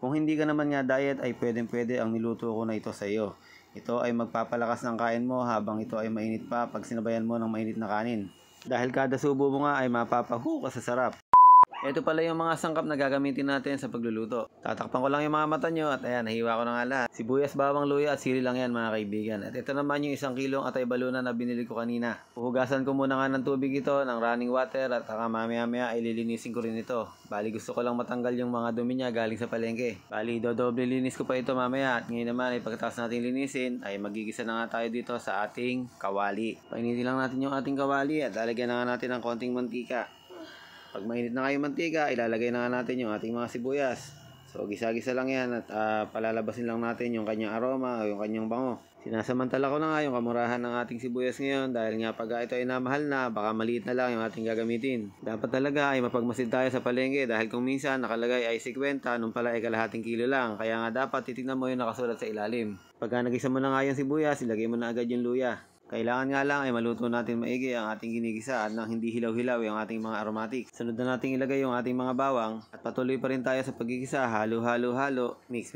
Kung hindi ka naman nga diet ay pwedeng-pwede ang niluto ko na ito sa iyo. Ito ay magpapalakas ng kain mo habang ito ay mainit pa pag sinabayan mo ng mainit na kanin. Dahil kada subo mo nga ay mapapahu ka sa sarap. Ito pala yung mga sangkap na gagamitin natin sa pagluluto. Tatakpan ko lang yung mga mata nyo at ayan, nahiwa ko na nga lahat. Sibuyas, bawang, luya at sili lang yan mga kaibigan. At ito naman yung 1 kilong atay balunan na binili ko kanina. Puhugasan ko muna nga ng tubig ito, ng running water at saka mamaya ay lilinisin ko rin ito. Bali gusto ko lang matanggal yung mga dumi niya galing sa palengke. Bali dodoble linis ko pa ito mamaya at ngayon naman ay pagkatapos natin linisin ay magigisa na nga tayo dito sa ating kawali. Painitin lang natin yung ating kawali at lalagyan na nga natin ng konting mantika. Pag mainit na nga yung mantika, ilalagay na nga natin yung ating mga sibuyas. So, gisa-gisa lang yan at palalabasin lang natin yung kanyang aroma o yung kanyang bango. Sinasamantala ko na nga yung kamurahan ng ating sibuyas ngayon dahil nga pag ito ay namahal na, baka maliit na lang yung ating gagamitin. Dapat talaga ay mapagmasid tayo sa palengke dahil kung minsan nakalagay ay 50, nung pala ay kalahating kilo lang. Kaya nga dapat titignan mo yung nakasulat sa ilalim. Pagka nagisa mo na nga yung sibuyas, ilagay mo na agad yung luya. Kailangan nga lang ay maluto natin maigi ang ating ginigisa at nang hindi hilaw-hilaw yung ating mga aromatic. Sunod na natin ilagay yung ating mga bawang at patuloy pa rin tayo sa pagigisa. Halo, mix.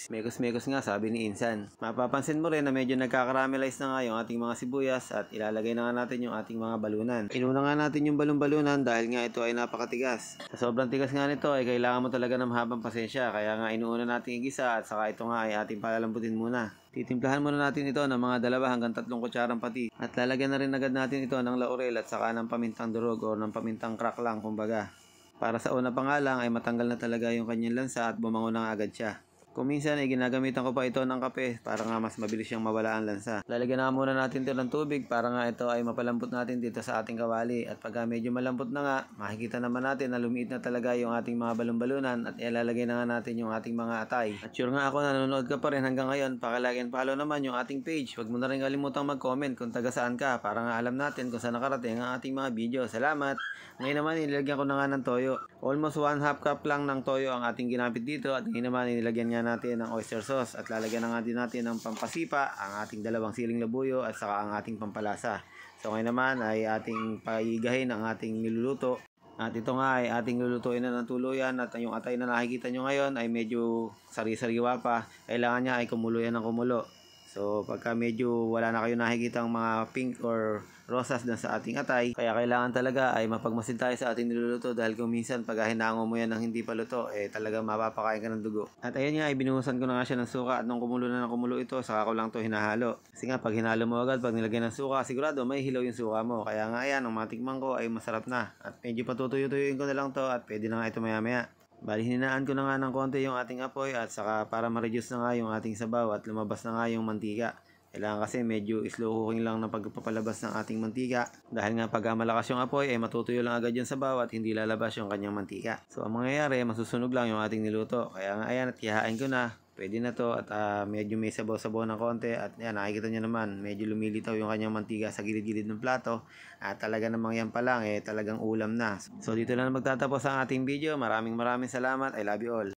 Mekos nga sabi ni Insan. Mapapansin mo rin na medyo nagkakaramelize na nga yung ating mga sibuyas at ilalagay na nga natin yung ating mga balunan. Inuna nga natin yung balon-balunan dahil nga ito ay napakatigas. Sa sobrang tigas nga nito ay kailangan mo talaga ng mahabang pasensya kaya nga inuuna natin igisa at saka ito nga ay ating palalambutin muna. Titimplahan muna natin ito ng mga 2 hanggang 3 kutsarang pati at lalagyan na rin agad natin ito ng laurel at saka ng pamintang durog o ng pamintang crack lang kumbaga. Para sa una pa nga lang ay matanggal na talaga yung kanyang lansa at bumango na agad siya. Kung minsan ay ginagamitan ko pa ito ng kape para nga mas mabilis siyang mawala ang lansa. Lalagyan na muna natin ito ng tubig para nga ito ay mapalambot natin dito sa ating kawali. At pag medyo malambot na nga, makikita naman natin na lumiit na talaga yung ating mga balon-balunan at ilalagay na nga natin yung ating mga atay. At sure nga ako nanonood ka pa rin hanggang ngayon, pakilike and follow naman yung ating page. Huwag mo na rin kalimutang mag-comment kung taga saan ka para nga alam natin kung saan nakarating ang ating mga video. Salamat! Ngayon naman nilagyan ko na nga ng toyo. Almost 1/2 cup lang ng toyo ang ating ginamit dito at ngayon naman nilagyan nga natin ng oyster sauce at lalagyan na nga din natin ng pampasipa, ang ating 2 siling labuyo at saka ang ating pampalasa. So ngayon naman ay ating paigahin ang ating niluluto. At ito nga ay ating lulutuin na ng tuluyan at yung atay na nakikita nyo ngayon ay medyo sari-sariwa pa. Kailangan niya ay kumulo yan ng kumulo. So pagka medyo wala na kayo nakikita ang mga pink or rosas dun sa ating atay, kaya kailangan talaga ay mapagmasid tayo sa ating niluluto dahil kung minsan pag hinango mo yan ng hindi pa luto, talaga mapapakain ka ng dugo. At ayun nga, binuhusan ko na nga siya ng suka at nung kumulo na ng kumulo ito, saka ko lang to hinahalo. Kasi nga pag hinalo mo agad, pag nilagay ng suka, sigurado may hilaw yung suka mo. Kaya nga ayan, nung matikman ko ay masarap na. At medyo patutuyo-tuyuin ko na lang to at pwede na nga ito maya-maya. Bali, hinaan ko na nga ng konti yung ating apoy at saka para ma-reduce na nga yung ating sabaw at lumabas na nga yung mantika. Kailangan kasi medyo slow cooking lang ng pagpapalabas ng ating mantika. Dahil nga pag malakas yung apoy ay matutuyo lang agad yung sabaw at hindi lalabas yung kanyang mantika. So ang mangyayari, masusunog lang yung ating niluto. Kaya nga ayan at ihahain ko na. Pwede na to at medyo may sabaw-sabaw ng konti at yan, nakikita nyo naman medyo lumilitaw yung kanyang mantika sa gilid-gilid ng plato at talaga namang yan pa lang talagang ulam na. So dito na magtatapos ang ating video. Maraming salamat. I love you all.